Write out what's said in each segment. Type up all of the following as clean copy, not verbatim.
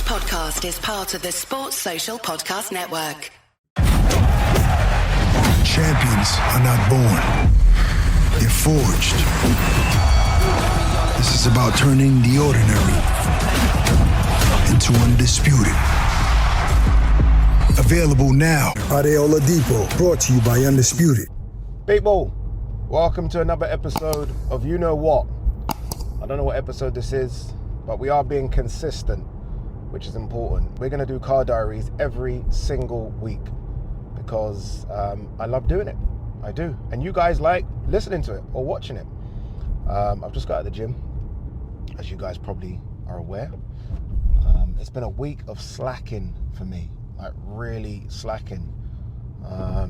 podcast is part of the Sports Social Podcast Network. Champions are not born. They're forged. This is about turning the ordinary into undisputed. Available now. Ade Oladipo, brought to you by Undisputed. People, welcome to another episode of You Know What. I don't know what episode this is, but we are being consistent, which is important. We're going to do Car Diaries every single week because I love doing it. I do. And you guys like listening to it or watching it. I've just got out of the gym, as you guys probably are aware. It's been a week of slacking for me, like really slacking. I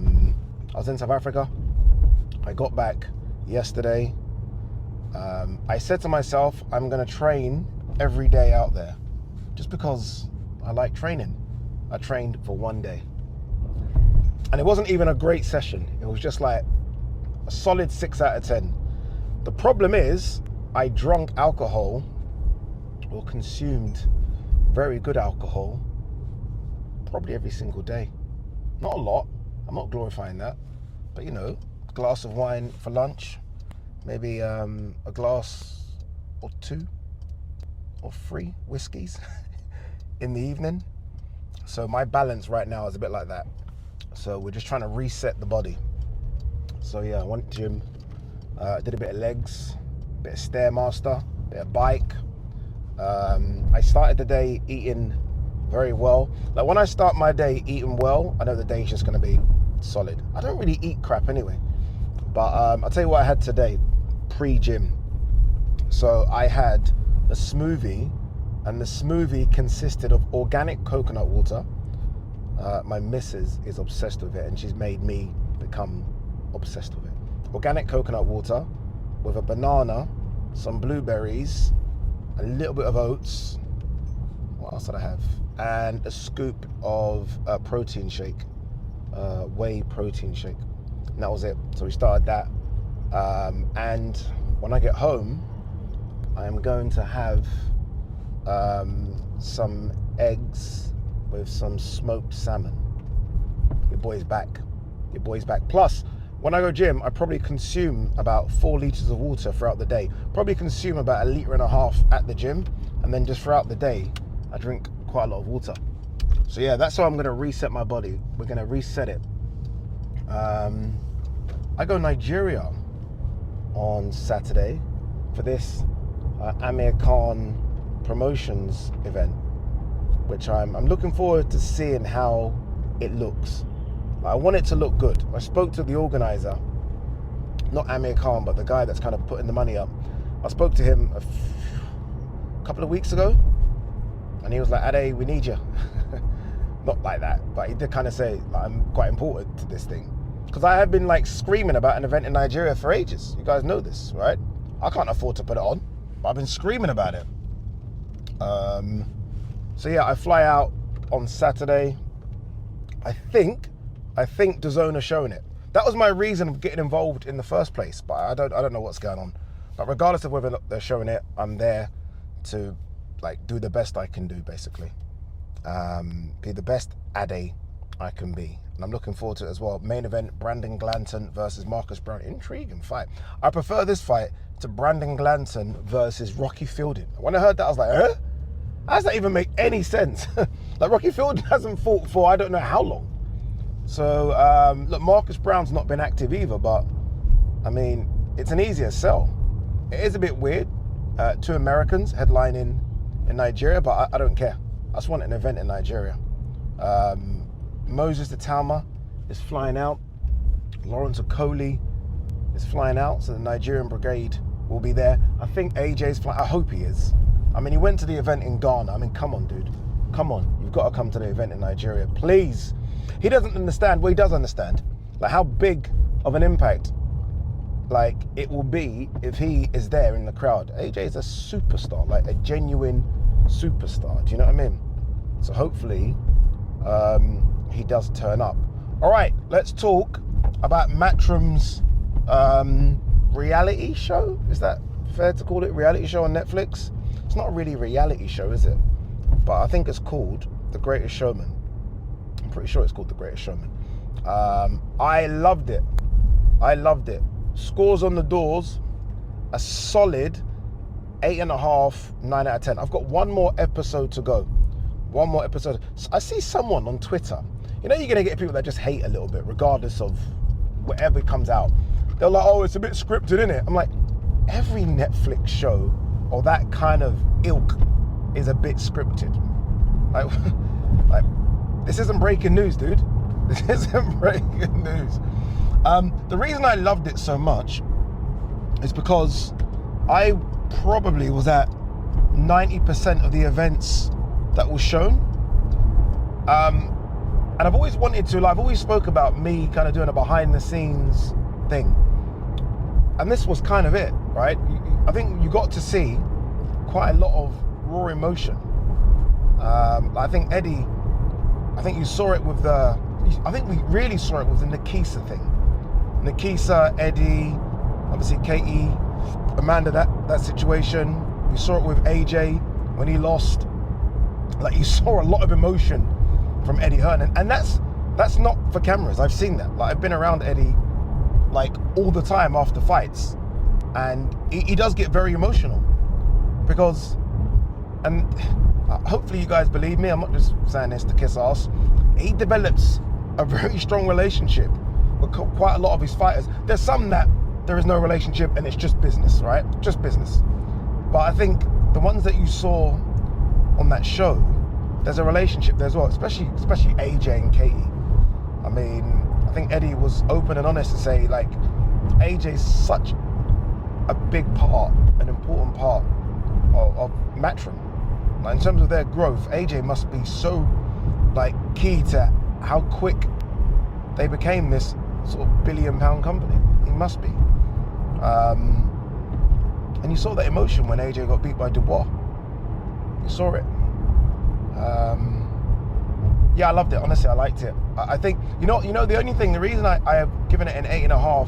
was in South Africa. I got back yesterday. I said to myself, I'm going to train every day out there just because I like training. I trained for one day. And it wasn't even a great session. It was just like a solid 6 out of 10. The problem is I drank alcohol or consumed very good alcohol probably every single day. Not a lot. I'm not glorifying that. But you know, a glass of wine for lunch, maybe a glass or 2 or 3 whiskeys in the evening. So my balance right now is a bit like that. So we're just trying to reset the body. So yeah, I went to gym, did a bit of legs, a bit of Stairmaster, a bit of bike. I started the day eating very well. Like when I start my day eating well, I know the day's just gonna be solid. I don't really eat crap anyway. But I'll tell you what I had today, pre-gym. So I had a smoothie, and the smoothie consisted of organic coconut water. My missus is obsessed with it, and she's made me become obsessed with it. Organic coconut water with a banana, some blueberries, a little bit of oats. What else did I have? And a scoop of a protein shake, whey protein shake. And that was it. So we started that. And when I get home, I am going to have some eggs with some smoked salmon. Your boy's back. Your boy's back. Plus, when I go gym, I probably consume about 4 litres of water throughout the day. Probably consume about 1.5 litres at the gym. And then just throughout the day, I drink quite a lot of water. So yeah, that's how I'm going to reset my body. We're going to reset it. I go Nigeria on Saturday for this Amir Khan promotions event, which I'm looking forward to seeing how it looks. I want it to look good. I spoke to the organizer, not Amir Khan, but the guy that's kind of putting the money up. I spoke to him a couple of weeks ago, and he was like, Ade, we need you. Not like that, but he did kind of say, like, I'm quite important to this thing. Because I have been like screaming about an event in Nigeria for ages. You guys know this, right? I can't afford to put it on, but I've been screaming about it. So yeah, I fly out on Saturday. I think DAZN are showing it. That was my reason of getting involved in the first place, but I don't know what's going on. But regardless of whether they're showing it, I'm there to like do the best I can do, basically. Be the best Ade I can be. And I'm looking forward to it as well. Main event, Brandon Glanton versus Marcus Brown. Intriguing fight. I prefer this fight to Brandon Glanton versus Rocky Fielding. When I heard that, I was like, huh? How does that even make any sense? Like, Rocky Fielding hasn't fought for I don't know how long. So, look, Marcus Brown's not been active either, but, I mean, it's an easier sell. It is a bit weird. 2 Americans headlining in Nigeria, but I don't care. I just want an event in Nigeria. Moses the Talma is flying out. Lawrence Okoli is flying out, so the Nigerian brigade will be there. I think AJ's flying. I hope he is. I mean, he went to the event in Ghana. I mean, come on, dude. Come on. You've got to come to the event in Nigeria, please. He doesn't understand. Well, he does understand, like, how big of an impact, like, it will be if he is there in the crowd. AJ is a superstar, like a genuine superstar. Do you know what I mean? So hopefully, he does turn up. All right, let's talk about Matchroom's reality show. Is that fair to call it reality show on Netflix? It's not really a reality show, is it? but I think it's called The Greatest Showman. I'm pretty sure it's called The Greatest Showman. I loved it. Scores on the doors, a solid 8.5, 9 out of 10. I've got one more episode to go. I see someone on Twitter, you're going to get people that just hate a little bit, regardless of whatever comes out. They're like, oh, it's a bit scripted, innit? I'm like, every Netflix show or that kind of ilk is a bit scripted. Like this isn't breaking news, dude. This isn't breaking news. The reason I loved it so much is because I probably was at 90% of the events that was shown. And I've always wanted to, I've always spoke about me kind of doing a behind the scenes thing. And this was kind of it, right? I think you got to see quite a lot of raw emotion. I think Eddie, you saw it with I think we really saw it with the Nikisa thing. Nikisa, Eddie, obviously Katie, Amanda, that situation. We saw it with AJ when he lost. Like, you saw a lot of emotion from Eddie Hearn, and that's not for cameras. I've seen that. Like, I've been around Eddie like all the time after fights, and he does get very emotional because, and hopefully you guys believe me, I'm not just saying this to kiss ass, he develops a very strong relationship with quite a lot of his fighters. There's some that there is no relationship and it's just business, right? Just business. But I think the ones that you saw on that show, there's a relationship there as well, especially AJ and Katie. I mean, I think Eddie was open and honest to say, like, AJ's such a big part, an important part of Matchroom. Like, in terms of their growth, AJ must be so, like, key to how quick they became this sort of £1 billion company. He must be. And you saw that emotion when AJ got beat by Dubois. You saw it. Yeah, I loved it. Honestly, I liked it. I think, you know, the reason I have given it an 8.5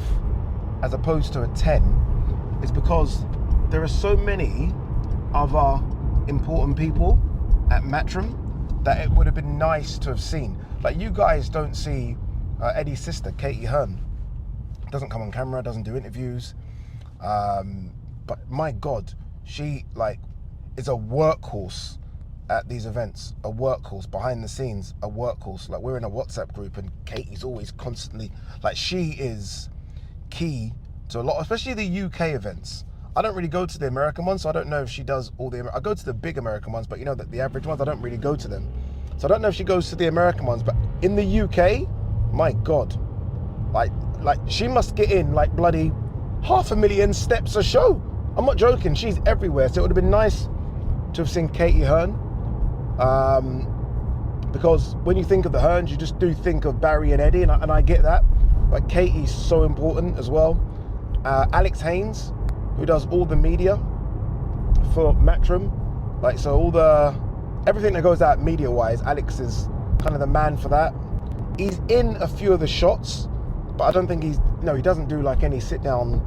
as opposed to a 10 is because there are so many other important people at Matchroom that it would have been nice to have seen. Like, you guys don't see Eddie's sister, Katie Hearn. Doesn't come on camera, doesn't do interviews. But my God, she, like, is a workhorse at these events, a workhorse behind the scenes, a workhorse. Like, we're in a WhatsApp group and Katie's always constantly, like, she is key to a lot, especially the UK events. I don't really go to the American ones, so I don't know if she does all the, I go to the big American ones, but you know that the average ones, I don't really go to them. So I don't know if she goes to the American ones, but in the UK, my God, like she must get in like bloody 500,000 steps a show. I'm not joking, she's everywhere. So it would have been nice to have seen Katie Hearn. Because when you think of the Hearns, you just do think of Barry and Eddie, and I get that. But Katie's so important as well. Alex Haynes, who does all the media for Matchroom, like, so everything that goes out media-wise, Alex is kind of the man for that. He's in a few of the shots, but I don't think he doesn't do like any sit-down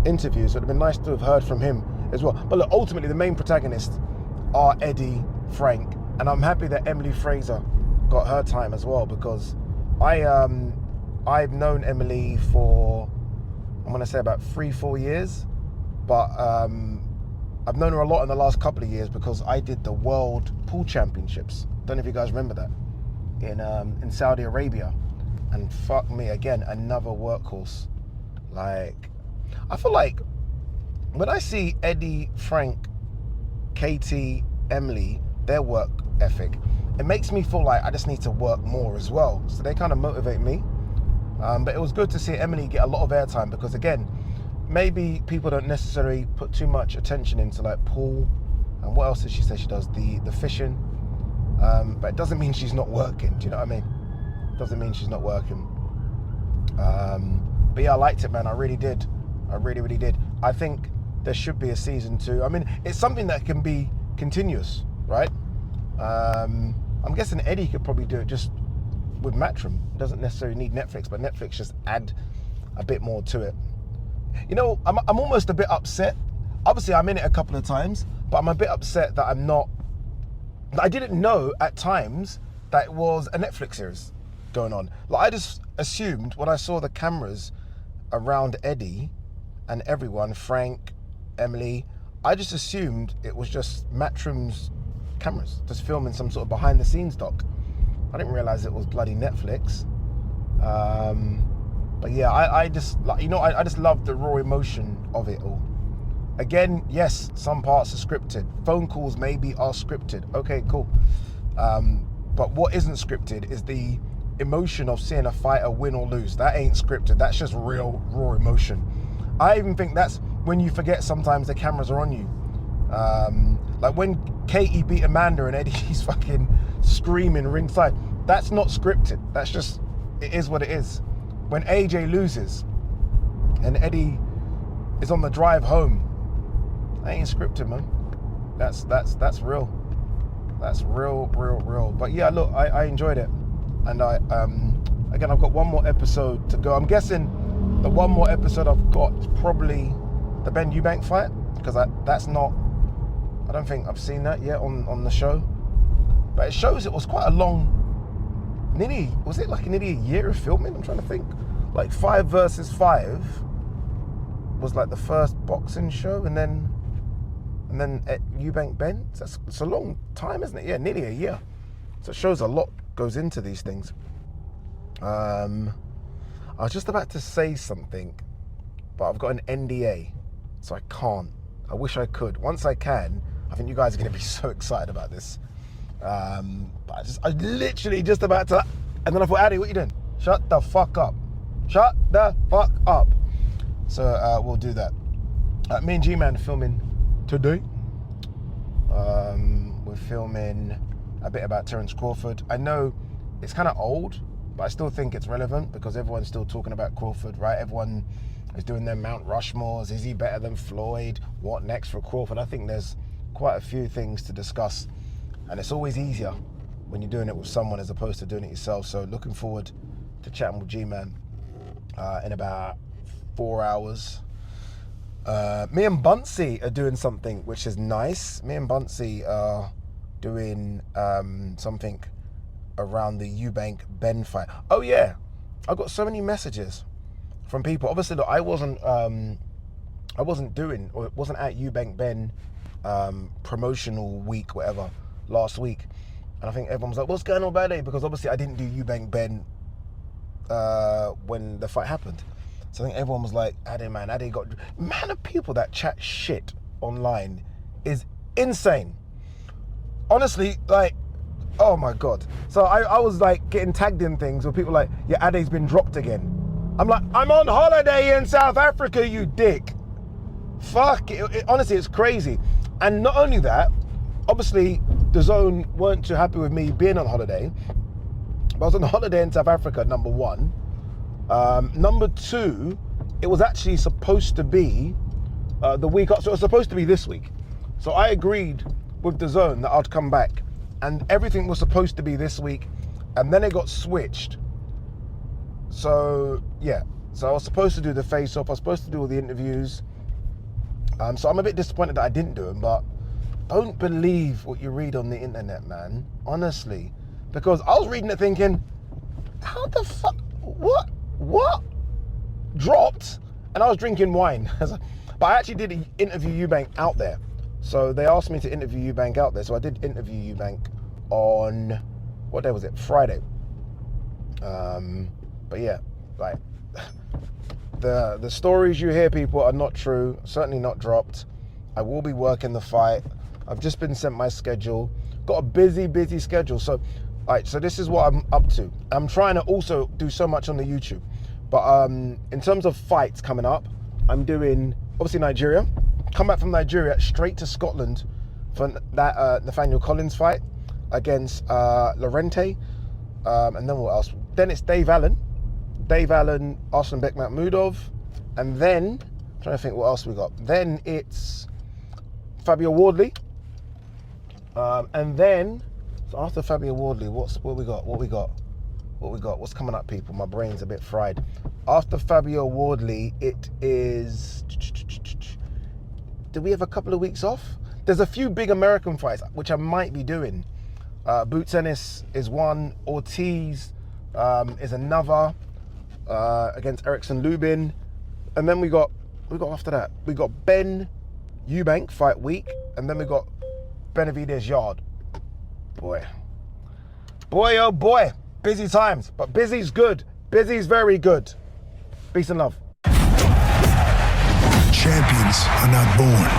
interviews. So it'd have been nice to have heard from him as well. But look, ultimately the main protagonists are Eddie, Frank, and I'm happy that Emily Fraser got her time as well, because I've known Emily for, I'm gonna say about 3-4 years, but I've known her a lot in the last couple of years because I did the World Pool Championships. Don't know if you guys remember that, in Saudi Arabia, and fuck me again, another workhorse. Like, I feel like when I see Eddie, Frank, Katie, Emily, their work ethic, it makes me feel like I just need to work more as well. So they kind of motivate me. But it was good to see Emily get a lot of airtime because, again, maybe people don't necessarily put too much attention into like pool and what else did she say she does? The fishing. But it doesn't mean she's not working. Do you know what I mean? Doesn't mean she's not working. But yeah, I liked it, man. I really did. I really, really did. I think there should be a season 2. I mean, it's something that can be continuous, right? I'm guessing Eddie could probably do it just with Matchroom. It doesn't necessarily need Netflix, but Netflix just add a bit more to it. You know, I'm almost a bit upset. Obviously, I'm in it a couple of times, but I'm a bit upset that I'm not I didn't know at times that it was a Netflix series going on. Like, I just assumed when I saw the cameras around Eddie and everyone, Frank, Emily, I just assumed it was just Matchroom's cameras, just filming some sort of behind the scenes doc. I didn't realize it was bloody Netflix. But yeah, I just, like, I just love the raw emotion of it all. Again, yes, some parts are scripted. Phone calls maybe are scripted. Okay, cool. But what isn't scripted is the emotion of seeing a fighter win or lose. That ain't scripted. That's just real, raw emotion. I even think that's when you forget sometimes the cameras are on you. Like when Katie beat Amanda and Eddie's fucking screaming ringside. That's not scripted. That's just, it is what it is. When AJ loses and Eddie is on the drive home, that ain't scripted, man. That's real. That's real. But yeah, look, I enjoyed it. And again, I've got one more episode to go. I'm guessing the one more episode I've got is probably the Ben Eubank fight, because I don't think I've seen that yet on the show. But it shows it was quite a long, was it like nearly a year of filming? I'm trying to think. Like 5 versus 5 was like the first boxing show, and then at Eubank Ben. It's a long time, isn't it? Yeah, nearly a year. So it shows a lot goes into these things. I was just about to say something, but I've got an NDA, so I can't. I wish I could. Once I can, I think you guys are going to be so excited about this. But I literally just about to, and then I thought, Ade, what are you doing? Shut the fuck up. Shut the fuck up. So we'll do that. Me and G-Man are filming today. We're filming a bit about Terence Crawford. I know it's kind of old, but I still think it's relevant because everyone's still talking about Crawford, right? Everyone is doing their Mount Rushmores. Is he better than Floyd? What next for Crawford? I think there's quite a few things to discuss, and it's always easier when you're doing it with someone as opposed to doing it yourself. So looking forward to chatting with G-Man in about 4 hours. Me and Bunsey are doing something which is nice. Me and Bunsey are doing something around the Eubank Ben fight. Oh yeah, I got so many messages from people. Obviously, look, I wasn't doing, or it wasn't at Eubank Ben promotional week, whatever, last week, and I think everyone was like, "What's going on about it?" Because obviously I didn't do Eubank Ben when the fight happened. So I think everyone was like, Ade got... Man of people that chat shit online is insane. Honestly, like, oh my God. So I was like getting tagged in things where people like, yeah, Ade's been dropped again. I'm like, I'm on holiday in South Africa, you dick. Fuck, honestly, it's crazy. And not only that, obviously, the Zone weren't too happy with me being on holiday. But I was on holiday in South Africa, number one. Number two, it was actually supposed to be the week up. So it was supposed to be this week. So I agreed with the Zone that I'd come back. And everything was supposed to be this week. And then it got switched. So, yeah. So I was supposed to do the face-off. I was supposed to do all the interviews. So I'm a bit disappointed that I didn't do them. But don't believe what you read on the internet, man. Honestly. Because I was reading it thinking, how the fuck? What? Dropped? And I was drinking wine. But I actually did interview Eubank out there. So they asked me to interview Eubank out there. So I did interview Eubank on, what day was it? Friday. But yeah, like, the stories you hear, people, are not true. Certainly not dropped. I will be working the fight. I've just been sent my schedule. Got a busy schedule. So, alright, so this is what I'm up to. I'm trying to also do so much on the YouTube. But in terms of fights coming up, I'm doing, obviously, Nigeria. Come back from Nigeria straight to Scotland for that Nathaniel Collins fight against Lorente. And then what else? Then it's Dave Allen, Arslan Bekmambetov. And then, I'm trying to think what else we got. Then it's Fabio Wardley. And then, so after Fabio Wardley, what we got? What's coming up, people? My brain's a bit fried. After Fabio Wardley, it is... Do we have a couple of weeks off? There's a few big American fights, which I might be doing Boots Ennis is one. Ortiz is another against Erickson Lubin. And then we got after that, we got Ben Eubank fight week. And then we got Benavidez Yard. Boy, oh boy. Busy times, but busy's good. Busy's very good. Peace and love. Champions are not born.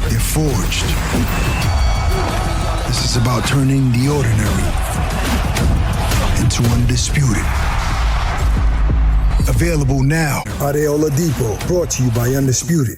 They're forged. This is about turning the ordinary into undisputed. Available now. Ade Oladipo, brought to you by Undisputed.